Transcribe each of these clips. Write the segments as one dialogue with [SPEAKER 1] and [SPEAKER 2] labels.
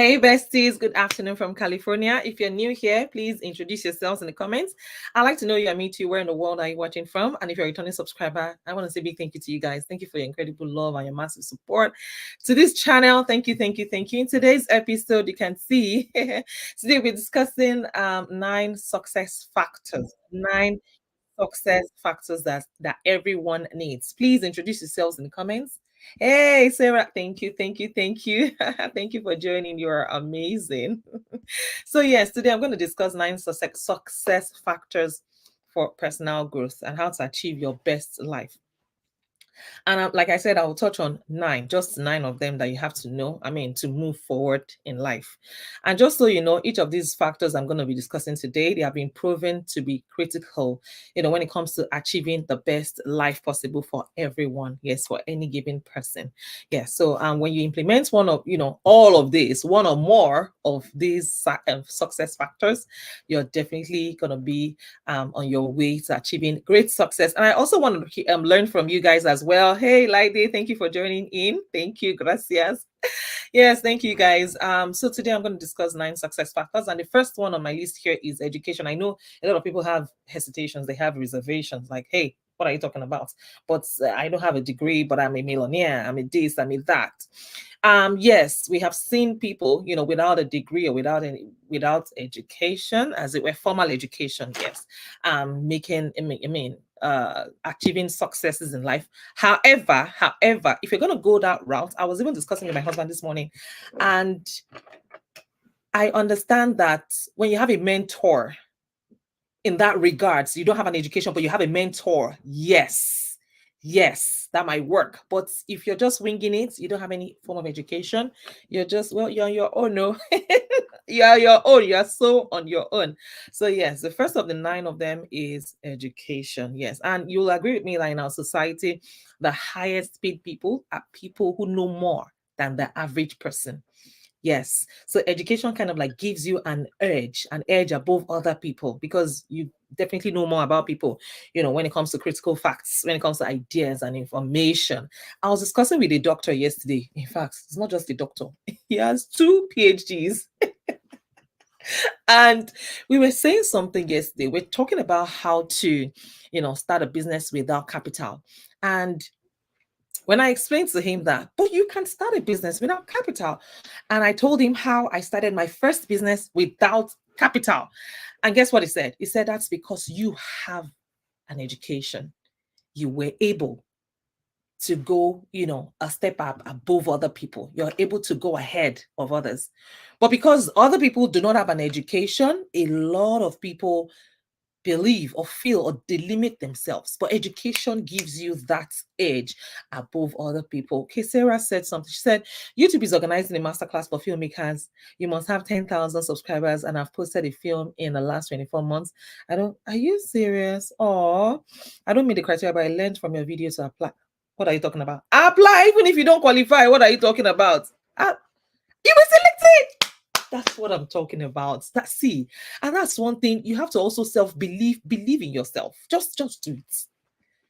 [SPEAKER 1] Hey besties, good afternoon from California. If you're new here, please introduce yourselves in the comments. I'd like to know you and me too. Where in the world are you watching from? And if you're a returning subscriber, I want to say a big thank you to you guys. Thank you for your incredible love and your massive support to this channel. Thank you. In today's episode, you can see today we're discussing 9 success factors. 9 success factors that everyone needs. Please introduce yourselves in the comments. Hey, Sarah, thank you. Thank you for joining. You're amazing. So, yes, today I'm going to discuss 9 success factors for personal growth and how to achieve your best life. And like I said, I will touch on 9, just 9 of them that you have to know, to move forward in life. And just so you know, each of these factors I'm going to be discussing today, they have been proven to be critical, when it comes to achieving the best life possible for everyone. Yes, for any given person. Yes. So when you implement one of, all of this, one or more of these success factors, you're definitely going to be on your way to achieving great success. And I also want to learn from you guys as well. Hey, Laide, thank you for joining in. Thank you. Gracias. Yes, thank you guys. So today I'm going to discuss 9 success factors. And the first one on my list here is education. I know a lot of people have hesitations, they have reservations, like, hey, what are you talking about? But I don't have a degree, but I'm a millionaire. I'm a this, I'm a that. Yes, we have seen people, without a degree or without education, as it were, formal education, yes, achieving successes in life. However, if you're going to go that route, I was even discussing with my husband this morning, and I understand that when you have a mentor in that regards, you don't have an education, but you have a mentor. Yes, that might work. But if you're just winging it, you don't have any form of education, you're just, well, you're on your own. No, you're your own. You're so on your own. So yes, the first of the 9 of them is education. Yes, and you'll agree with me that in our society, the highest paid people are people who know more than the average person. Yes. So education kind of like gives you an edge above other people, because you definitely know more about people, when it comes to critical facts, when it comes to ideas and information. I was discussing with a doctor yesterday. In fact, it's not just a doctor, he has 2 PhDs. And we were saying something yesterday. We're talking about how to, start a business without capital. And when I explained to him that, but you can start a business without capital. And I told him how I started my first business without capital. And guess what he said? He said, that's because you have an education. You were able to go, a step up above other people. You're able to go ahead of others. But because other people do not have an education, a lot of people believe or feel or delimit themselves. But education gives you that edge above other people. Okay, Sarah said something. She said, YouTube is organizing a masterclass for filmmakers. You must have 10,000 subscribers, and I've posted a film in the last 24 months. Are you serious? Oh, I don't meet the criteria, but I learned from your video to apply. What are you talking about? Apply even if you don't qualify. What are you talking about? You were selected. That's what I'm talking about. And that's one thing you have to also believe in yourself. Just do it.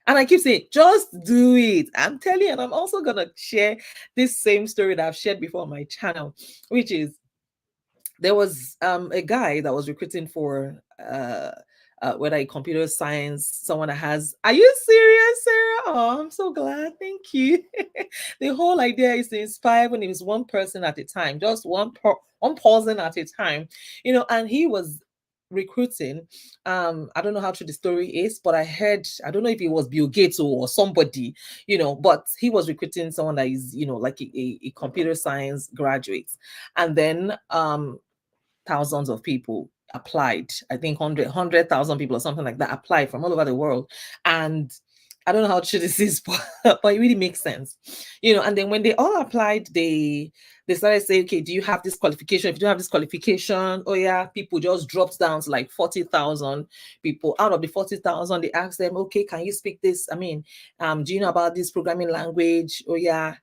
[SPEAKER 1] And I keep saying, just do it. I'm telling you, and I'm also gonna share this same story that I've shared before on my channel, which is there was a guy that was recruiting for whether a computer science, someone that has, are you serious, Sarah? Oh, I'm so glad. Thank you. The whole idea is to inspire when it was one person at a time, just one person at a time, and he was recruiting. I don't know how true the story is, but I heard, I don't know if it was Bill Gates or somebody, but he was recruiting someone that is, like a computer science graduate. And then thousands of people applied. I think 100,000 people or something like that applied from all over the world. And I don't know how true this is, but it really makes sense. And then when they all applied, they started saying, okay, do you have this qualification? If you don't have this qualification, oh yeah, people just dropped down to like 40,000 people. Out of the 40,000, they asked them, okay, can you speak this? Do you know about this programming language? Oh yeah,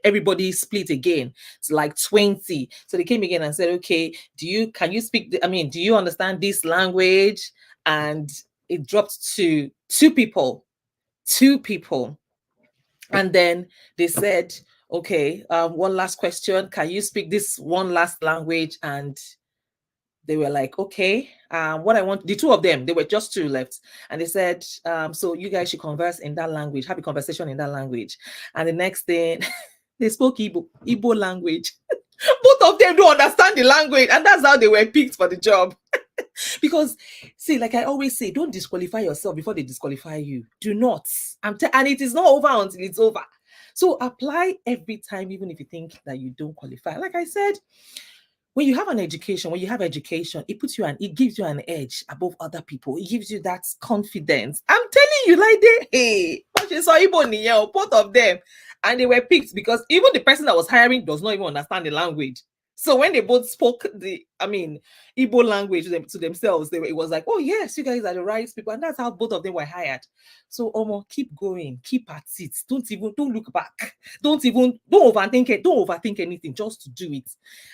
[SPEAKER 1] everybody split again. It's like 20. So they came again and said, okay, do you understand this language? And it dropped to 2 people. And then they said, Okay, one last question. Can you speak this one last language? And they were like, okay, what I want, the two of them, they were just two left. And they said, so you guys should converse in that language, have a conversation in that language. And the next thing, they spoke Igbo language. Both of them don't understand the language. And that's how they were picked for the job. Because, see, like I always say, don't disqualify yourself before they disqualify you. Do not. And it is not over until it's over. So apply every time, even if you think that you don't qualify. Like I said, when you have an education, when you have education, it gives you an edge above other people. It gives you that confidence. I'm telling you, like hey, both of them, and they were picked because even the person that was hiring does not even understand the language. So when they both spoke Igbo language to themselves, it was like, oh yes, you guys are the right people, and that's how both of them were hired. So Omo, keep going, keep at it. Don't look back. Don't overthink it. Don't overthink anything. Just do it.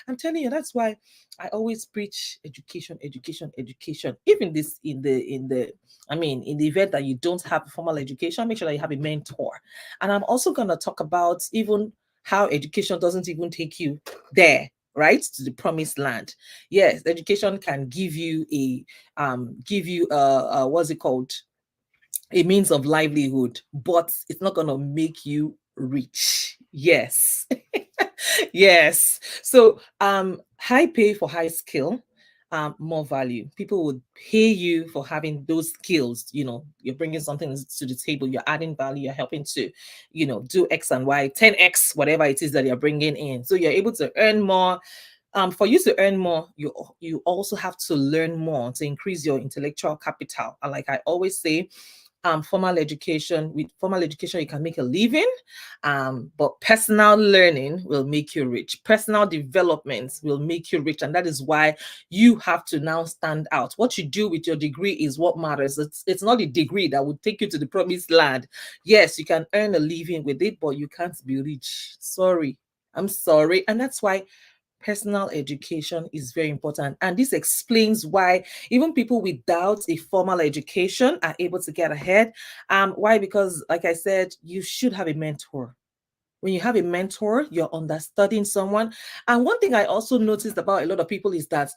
[SPEAKER 1] I'm telling you, that's why I always preach education, education, education. Even this in the event that you don't have formal education, make sure that you have a mentor. And I'm also gonna talk about even how education doesn't even take you there, right, to the promised land. Yes, education can give you what's it called, a means of livelihood, but it's not going to make you rich. Yes. Yes. So high pay for high skill, more value. People would pay you for having those skills. You're bringing something to the table, you're adding value, you're helping to do X and Y, 10x whatever it is that you're bringing in, so you're able to earn more. For you to earn more, you also have to learn more to increase your intellectual capital. And like I always say, with formal education you can make a living, but personal learning will make you rich. Personal development will make you rich, and that is why you have to now stand out. What you do with your degree is what matters. It's not a degree that would take you to the promised land. Yes, you can earn a living with it, but you can't be rich. Sorry, I'm sorry. And that's why personal education is very important. And this explains why even people without a formal education are able to get ahead. Why? Because, like I said, you should have a mentor. When you have a mentor, you're understudying someone. And one thing I also noticed about a lot of people is that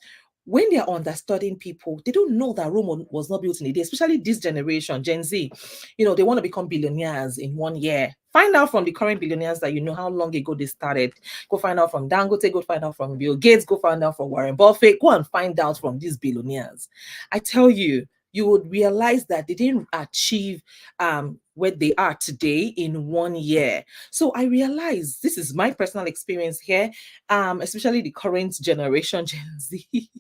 [SPEAKER 1] when they're understudying people, they don't know that Rome was not built in a day, especially this generation, Gen Z. They want to become billionaires in 1 year. Find out from the current billionaires that you know how long ago they started. Go find out from Dangote, go find out from Bill Gates, go find out from Warren Buffett, go and find out from these billionaires. I tell you, you would realize that they didn't achieve where they are today in 1 year. So I realize, this is my personal experience here, especially the current generation, Gen Z.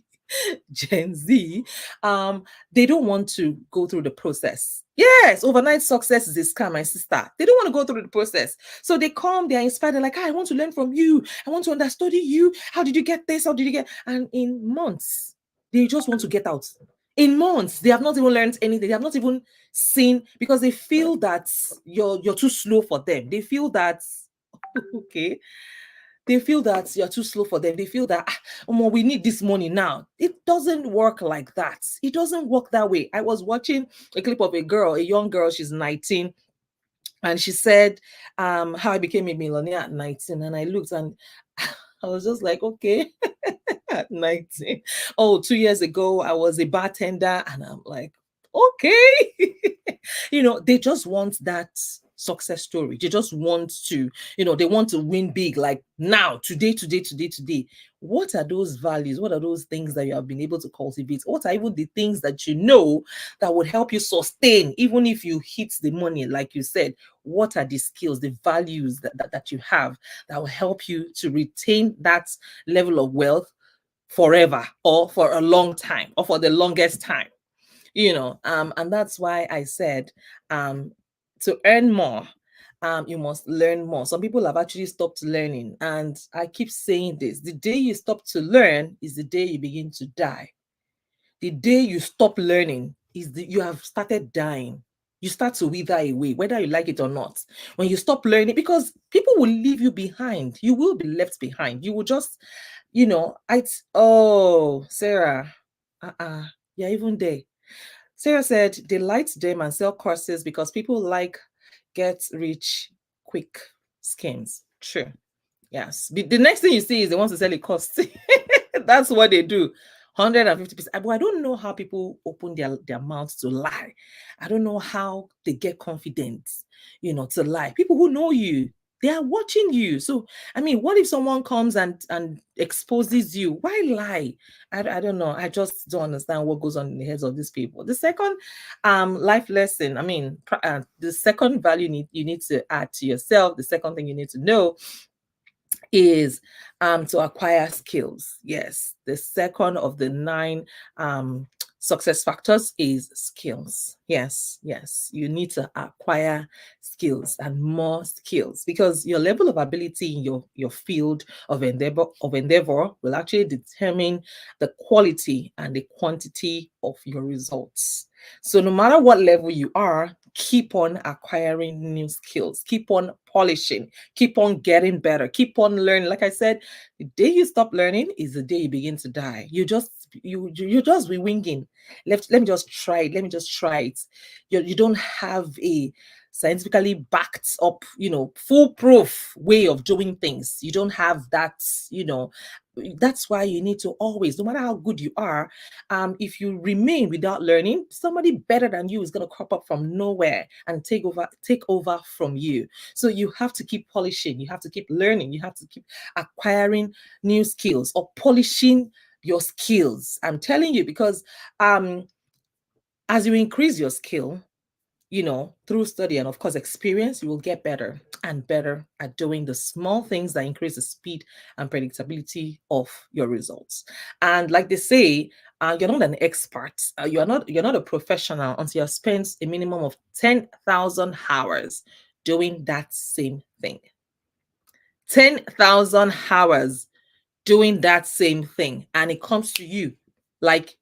[SPEAKER 1] Gen Z, they don't want to go through the process. Yes, overnight success is a scam, my sister. They don't want to go through the process. So they come, they're inspired, they're like, I want to learn from you. I want to understudy you. How did you get this? How did you get? And in months, they just want to get out. In months, they have not even learned anything. They have not even seen, because they feel that you're too slow for them. They feel that okay, they feel that you're too slow for them. They feel that we need this money now. It doesn't work like that. It doesn't work that way. I was watching a clip of a young girl, she's 19, and she said how I became a millionaire at 19. And I looked and I was just like, okay, at 19. Oh, 2 years ago, I was a bartender. And I'm like, okay. They just want that success story. They just want to, they want to win big, like now, today, today, today, today. What are those values? What are those things that you have been able to cultivate? What are even the things that that would help you sustain, even if you hit the money, like you said? What are the skills, the values that you have that will help you to retain that level of wealth forever, or for a long time, or for the longest time? And that's why I said, to earn more, you must learn more. Some people have actually stopped learning, and I keep saying this: the day you stop to learn is the day you begin to die. The day you stop learning is you have started dying. You start to wither away, whether you like it or not. When you stop learning, because people will leave you behind, you will be left behind. You will just, Sarah, yeah, even there. Sarah said they lie to them and sell courses because people like get rich quick schemes. True. Yes. The next thing you see is they want to sell it cost. That's what they do. 150%. But I don't know how people open their mouths to lie. I don't know how they get confidence, to lie. People who know you, they are watching you. So, I mean, what if someone comes and exposes you? Why lie? I don't know. I just don't understand what goes on in the heads of these people. The second life lesson, I mean, the second value you need to add to yourself, the second thing you need to know is to acquire skills. Yes, the second of the 9 success factors is skills. Yes, yes, you need to acquire skills and more skills, because your level of ability in your field of endeavor will actually determine the quality and the quantity of your results. So no matter what level you are, keep on acquiring new skills, keep on polishing, keep on getting better, keep on learning. Like I said, the day you stop learning is the day you begin to die. You just be winging. Let me just try it. Let me just try it. You don't have a scientifically backed up, foolproof way of doing things. You don't have that, that's why you need to always, no matter how good you are, if you remain without learning, somebody better than you is going to crop up from nowhere and take over from you. So you have to keep polishing, you have to keep learning, you have to keep acquiring new skills or polishing your skills. I'm telling you, because as you increase your skill, through study and of course experience, you will get better and better at doing the small things that increase the speed and predictability of your results. And like they say, you're not an expert, you're not a professional until you've spent a minimum of 10,000 hours doing that same thing. 10,000 hours doing that same thing, and it comes to you like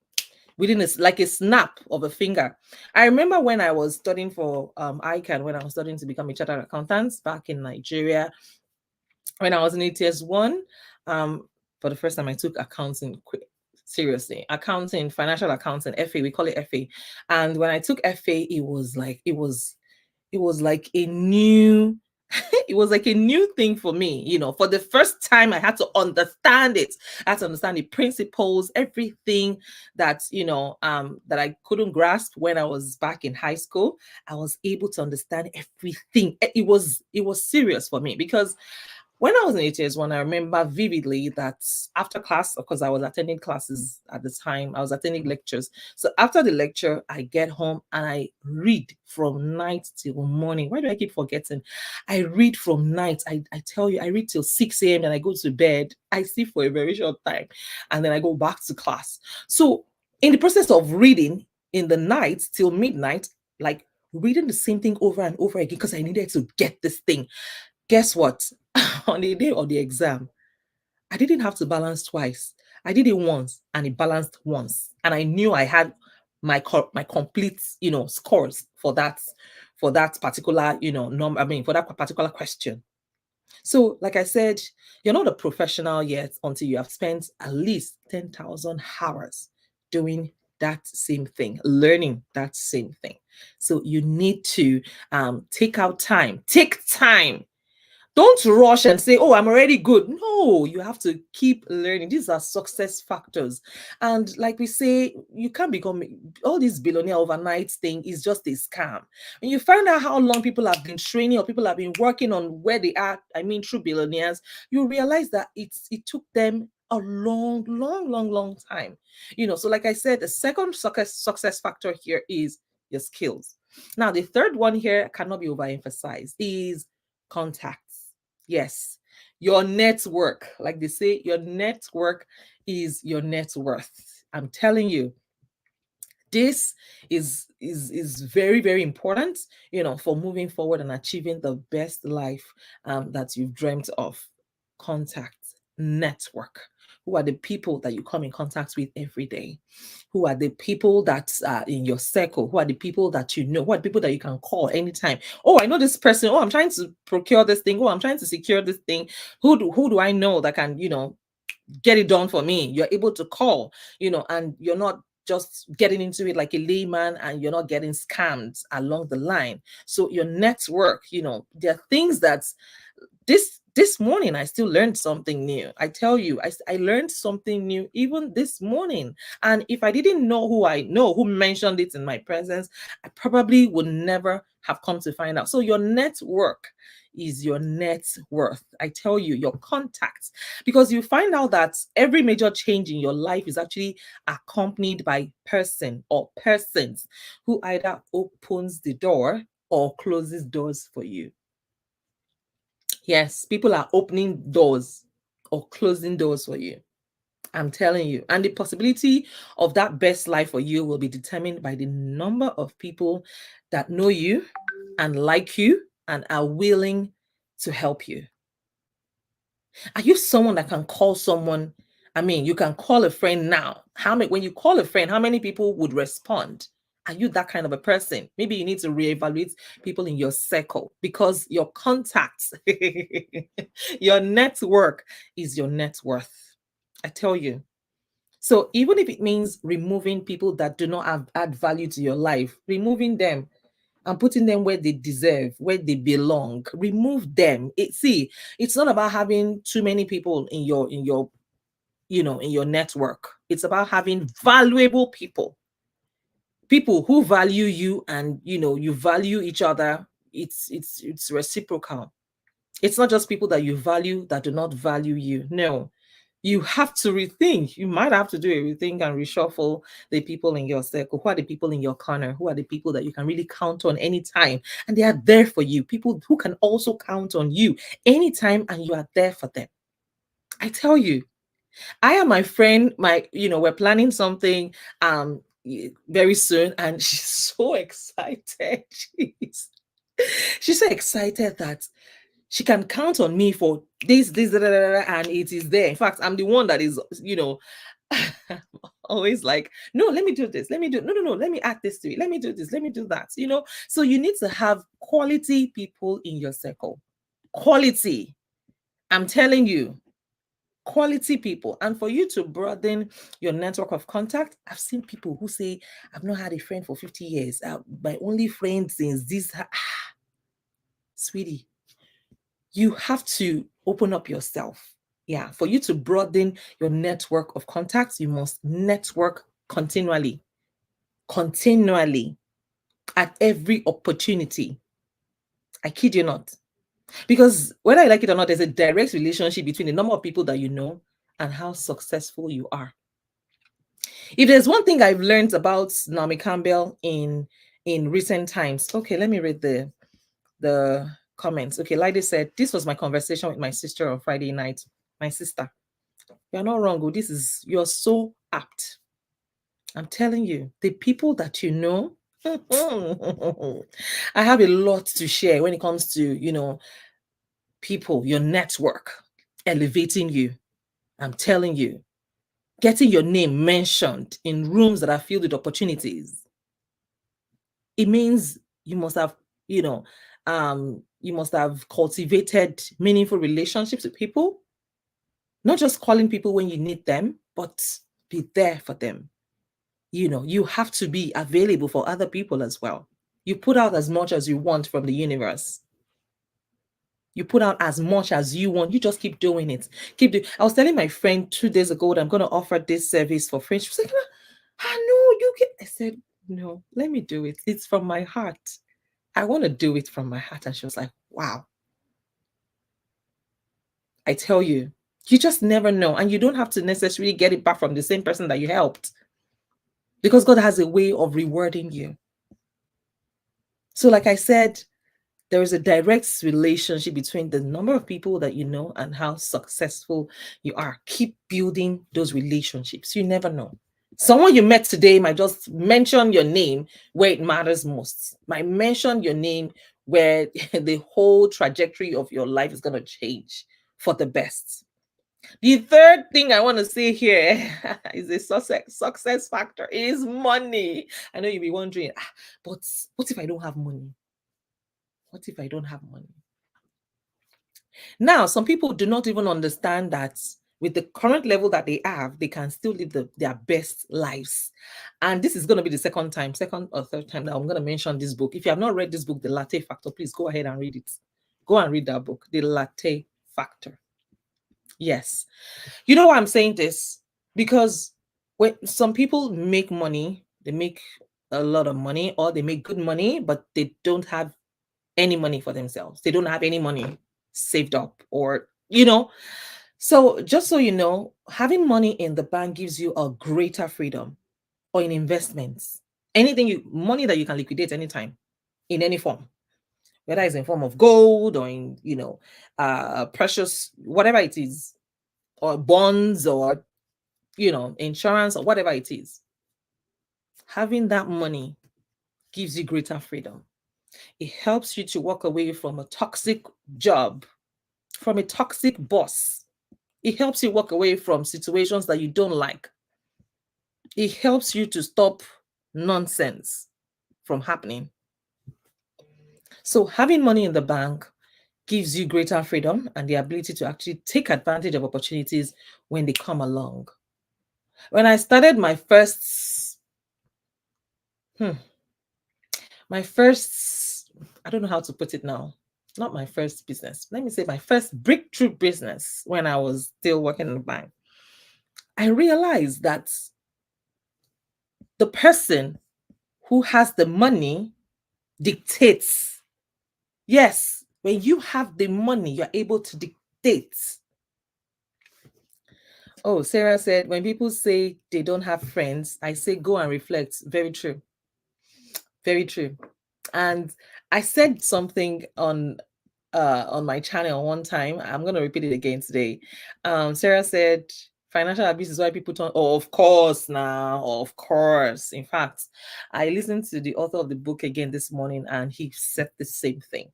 [SPEAKER 1] within like a snap of a finger. I remember when I was studying for ICANN, when I was studying to become a chartered accountant back in Nigeria, when I was in ATS1, for the first time I took accounting seriously, accounting, financial accounting, FA, we call it FA. And when I took FA, it was like a new it was like a new thing for me. For the first time I had to understand it. I had to understand the principles, everything that that I couldn't grasp when I was back in high school. I was able to understand everything. It was serious for me, because when I was in ATS1, I remember vividly that after class, of course, I was attending classes at the time, I was attending lectures. So after the lecture, I get home and I read from night till morning. Why do I keep forgetting? I read from night. I tell you, I read till 6 a.m. and I go to bed. I sleep for a very short time and then I go back to class. So in the process of reading in the night till midnight, like reading the same thing over and over again, because I needed to get this thing. Guess what? On the day of the exam, I didn't have to balance twice. I did it once and it balanced once. And I knew I had my complete, scores for that particular, number, I mean, for that particular question. So, like I said, you're not a professional yet until you have spent at least 10,000 hours doing that same thing, learning that same thing. So you need to take time. Don't rush and say, oh, I'm already good. No, you have to keep learning. These are success factors. And like we say, you can't become all this billionaire overnight thing is just a scam. When you find out how long people have been training or people have been working on where they are, I mean, true billionaires, you realize that it took them a long, long, long, long time. So like I said, the second success factor here is your skills. Now, the third one here cannot be overemphasized is contacts. Yes, your network, like they say, your network is your net worth. I'm telling you, this is very, very important, for moving forward and achieving the best life that you've dreamt of. Contact, network. Who are the people that you come in contact with every day? Who are the people that are in your circle? Who are the people that you know? Who are the people that you can call anytime? Oh, I know this person. Oh, I'm trying to procure this thing. Oh, I'm trying to secure this thing. Who do I know that can, get it done for me? You're able to call, and you're not just getting into it like a layman, and you're not getting scammed along the line. So your network, there are things that this This morning, I still learned something new. I tell you, I learned something new even this morning. And if I didn't know who I know, who mentioned it in my presence, I probably would never have come to find out. So your network is your net worth. I tell you, your contacts, because you find out that every major change in your life is actually accompanied by person or persons who either opens the door or closes doors for you. Yes, people are opening doors or closing doors for you. I'm telling you. And the possibility of that best life for you will be determined by the number of people that know you and like you and are willing to help you. Are you someone that can call someone? I mean, you can call a friend now. How many, when you call a friend, how many people would respond? Are you that kind of a person? Maybe you need to reevaluate people in your circle, because your contacts, your network is your net worth. I tell you. So even if it means removing people that do not add value to your life, removing them and putting them where they deserve, where they belong, remove them. See, it's not about having too many people in your in your network. It's about having valuable people, people who value you, and you value each other. It's reciprocal. It's not just people that you value that do not value you. No, you have to rethink. You might have to do a rethink and reshuffle the people in your circle. Who are the people in your corner? Who are the people that you can really count on anytime? And they are there for you. People who can also count on you anytime, and you are there for them. I tell you, I and my friend, we're planning something very soon, and she's so excited. She's so excited that she can count on me for this, da, da, da, da, and it is there. In fact, I'm the one that is, always like, no, let me do this, let me do, no, let me add this to it, let me do this, let me do that. So you need to have quality people in your circle. Quality. I'm telling you, quality people. And for you to broaden your network of contact, I've seen people who say, I've not had a friend for 50 years. My only friend since this. Sweetie, you have to open up yourself. Yeah, for you to broaden your network of contacts, you must network continually, continually, at every opportunity. I kid you not. Because whether I like it or not, there's a direct relationship between the number of people that you know and how successful you are. If there's one thing I've learned about Naomi Campbell in recent times, okay, let me read the comments. Okay, Lady said, this was my conversation with my sister on Friday night. My sister, you're not wrong. You're so apt. I'm telling you, the people that you know, I have a lot to share when it comes to, people, your network, elevating you. I'm telling you, getting your name mentioned in rooms that are filled with opportunities. It means you must have, you must have cultivated meaningful relationships with people, not just calling people when you need them, but be there for them. You have to be available for other people as well. You put out as much as you want from the universe. You put out as much as you want. You just keep doing it. Keep doing. I was telling my friend 2 days ago that I'm going to offer this service for free. She was like, "Ah, no, you can." I said, "No, let me do it. It's from my heart. I want to do it from my heart." And she was like, "Wow." I tell you, you just never know. And you don't have to necessarily get it back from the same person that you helped, because God has a way of rewarding you. So like I said, there is a direct relationship between the number of people that you know and how successful you are. Keep building those relationships. You never know. Someone you met today might just mention your name where it matters most, might mention your name where the whole trajectory of your life is going to change for the best. The third thing I want to say here is a success factor is money. I know you'll be wondering, but what if I don't have money? What if I don't have money? Now, some people do not even understand that with the current level that they have, they can still live their best lives. And this is going to be the second or third time that I'm going to mention this book. If you have not read this book, The Latte Factor, please go ahead and read it. Go and read that book, The Latte factor. Yes. You know why I'm saying this? Because when some people make money, they make a lot of money or they make good money, but they don't have any money for themselves. They don't have any money saved up or, So just so you know, having money in the bank gives you a greater freedom or in investments. Money that you can liquidate anytime in any form, whether it's in form of gold or in, precious, whatever it is, or bonds or, insurance or whatever it is. Having that money gives you greater freedom. It helps you to walk away from a toxic job, from a toxic boss. It helps you walk away from situations that you don't like. It helps you to stop nonsense from happening. So having money in the bank gives you greater freedom and the ability to actually take advantage of opportunities when they come along. When I started my first, I don't know how to put it now, not my first business. Let me say my first breakthrough business when I was still working in the bank. I realized that the person who has the money dictates. Yes, when you have the money, you're able to dictate. Oh, Sarah said, when people say they don't have friends, I say go and reflect. Very true. Very true. And I said something on my channel one time. I'm going to repeat it again today. Sarah said, financial abuse is why people turn. Oh, of course, now, of course. In fact, I listened to the author of the book again this morning, and he said the same thing.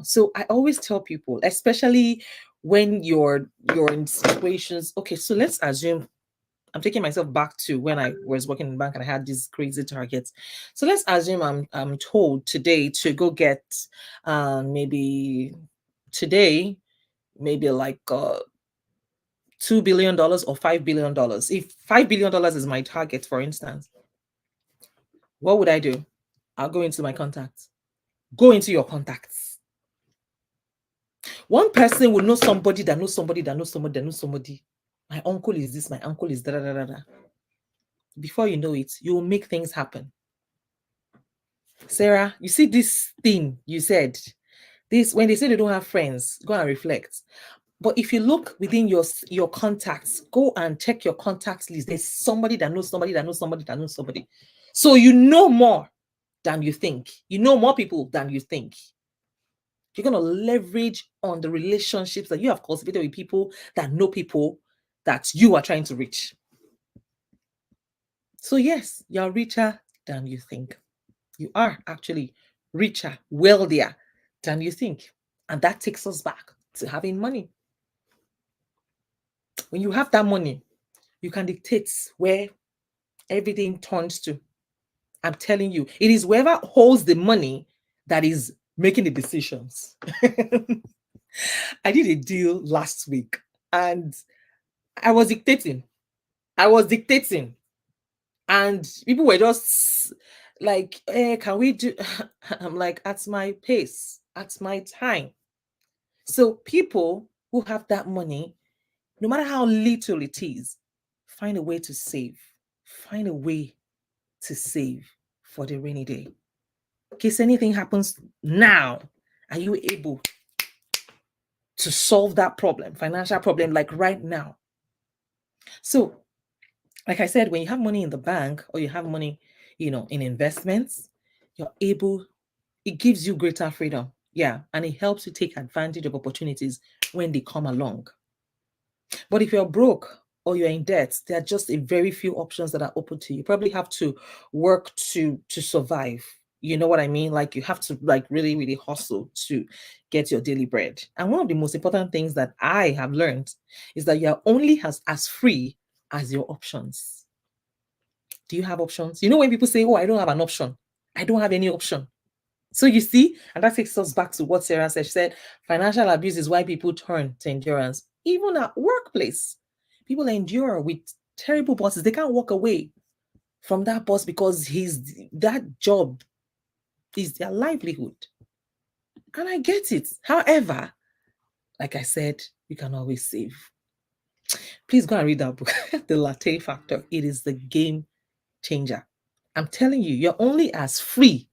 [SPEAKER 1] So I always tell people, especially when you're in situations. Okay, so let's assume I'm taking myself back to when I was working in the bank and I had these crazy targets. So let's assume I'm told today to go get maybe today, maybe like $2 billion or $5 billion. If $5 billion is my target, for instance, what would I do? I'll go into my contacts. Go into your contacts. One person will know somebody that knows somebody that knows somebody that knows somebody. My uncle is this, my uncle is da da da da. Before you know it, you will make things happen. Sarah, you see this thing you said, this when they say they don't have friends, go and reflect. But if you look within your contacts, go and check your contacts list. There's somebody that knows somebody that knows somebody that knows somebody. So you know more than you think. You know more people than you think. You're going to leverage on the relationships that you have cultivated with people that know people that you are trying to reach. So yes, you're richer than you think. You are actually richer, wealthier than you think. And that takes us back to having money. When you have that money, you can dictate where everything turns to. I'm telling you, it is whoever holds the money that is making the decisions. I did a deal last week and I was dictating. And people were just like, can we do? I'm like, at my pace, at my time. So people who have that money, no matter how little it is, find a way to save. Find a way to save for the rainy day. In case anything happens now, are you able to solve that problem, financial problem, like right now? So, like I said, when you have money in the bank or you have money, in investments, it gives you greater freedom. Yeah. And it helps you take advantage of opportunities when they come along. But if you're broke or you're in debt, there are just a very few options that are open to you. You probably have to work to survive. You know what I mean? Like you have to like really, really hustle to get your daily bread. And one of the most important things that I have learned is that you're only as free as your options. Do you have options? You know, when people say, oh, I don't have an option, I don't have any option. So you see, and that takes us back to what Sarah said. She said, financial abuse is why people turn to endurance. Even at workplace, people endure with terrible bosses. They can't walk away from that boss because that job is their livelihood. And I get it. However, like I said, you can always save. Please go and read that book, The Latte Factor. It is the game changer. I'm telling you, you're only as free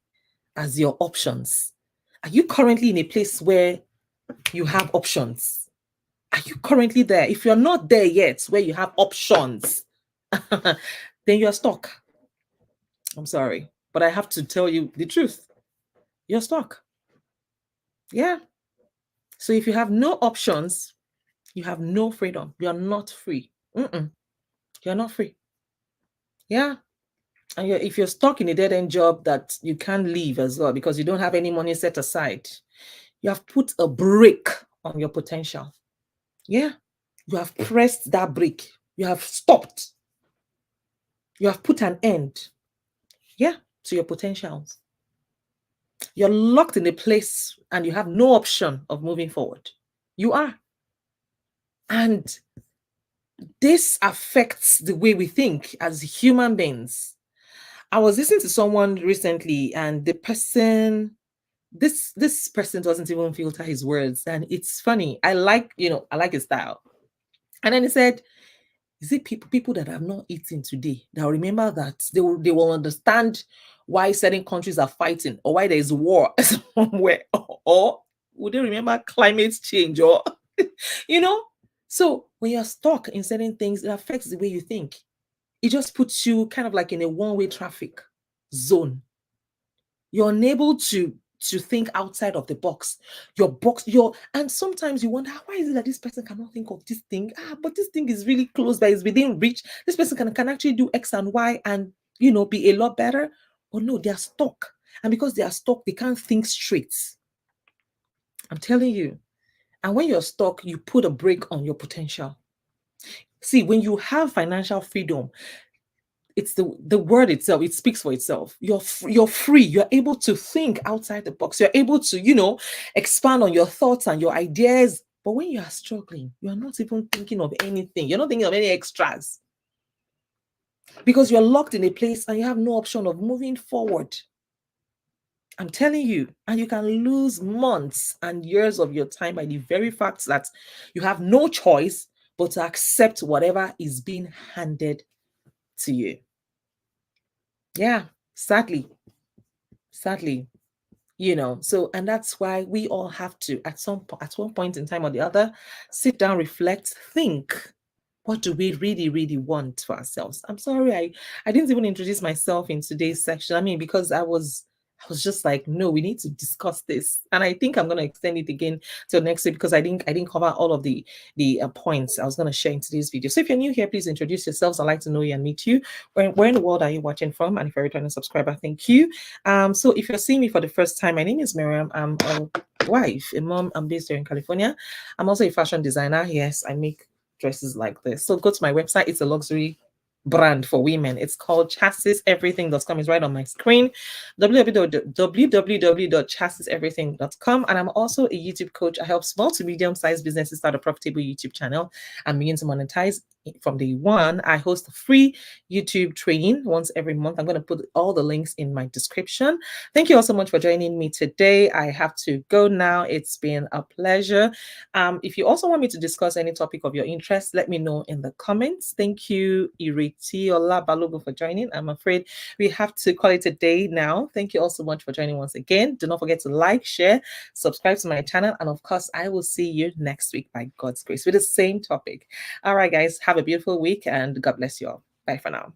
[SPEAKER 1] as your options. Are you currently in a place where you have options? Are you currently there? If you're not there yet, where you have options, then you're stuck. I'm sorry, but I have to tell you the truth. You're stuck. Yeah. So if you have no options, you have no freedom. You're not free. You're not free. Yeah. And if you're stuck in a dead end job that you can't leave as well because you don't have any money set aside, you have put a brake on your potential. Yeah. You have pressed that brake. You have stopped. You have put an end. Yeah. To your potentials. You're locked in a place and you have no option of moving forward. You are. And this affects the way we think as human beings. I was listening to someone recently, and the person, this person doesn't even filter his words, and it's funny. I like his style. And then he said, "Is it people that have not eaten today that will remember that they will understand why certain countries are fighting or why there is war somewhere, or would they remember climate change or you know?" So when you're stuck in certain things, it affects the way you think. It just puts you kind of like in a one-way traffic zone. You're unable to think outside of the box. And sometimes you wonder, why is it that this person cannot think of this thing? But this thing is really close by, it's within reach. This person can actually do X and Y and be a lot better. But no, they are stuck. And because they are stuck, they can't think straight. I'm telling you. And when you're stuck, you put a brake on your potential. See, when you have financial freedom, it's the word itself, it speaks for itself. You're free. You're able to think outside the box. You're able to expand on your thoughts and your ideas. But when you are struggling, you're not even thinking of anything. You're not thinking of any extras because you're locked in a place and you have no option of moving forward. I'm telling you, and you can lose months and years of your time by the very fact that you have no choice but to accept whatever is being handed to you. Yeah, sadly. So, and that's why we all have to at one point in time or the other sit down, reflect, think, what do we really want for ourselves? I'm sorry, I didn't even introduce myself in today's section. I mean, because I was just like, no, we need to discuss this, and I think I'm going to extend it again till next week because I didn't cover all of the points I was going to share in today's video. So if you're new here, please introduce yourselves. I'd like to know you and meet you. Where in the world are you watching from? And if you're a returning subscriber, thank you. So if you're seeing me for the first time, my name is Mariam. I'm a wife, a mom. I'm based here in California. I'm also a fashion designer. Yes, I make dresses like this. So go to my website. It's a luxury brand for women. It's called chasiseverything.com. It's right on my screen. www.chasiseverything.com. And I'm also a YouTube coach. I help small to medium-sized businesses start a profitable YouTube channel and begin to monetize from day one. I host a free YouTube training once every month. I'm going to put all the links in my description. Thank you all so much for joining me today. I have to go now. It's been a pleasure. If you also want me to discuss any topic of your interest, let me know in the comments. Thank you, Ireti Ola Balogo, for joining. I'm afraid we have to call it a day now. Thank you all so much for joining once again. Do not forget to like, share, subscribe to my channel, and of course, I will see you next week by God's grace with the same topic. All right, guys, have a beautiful week and God bless you all. Bye for now.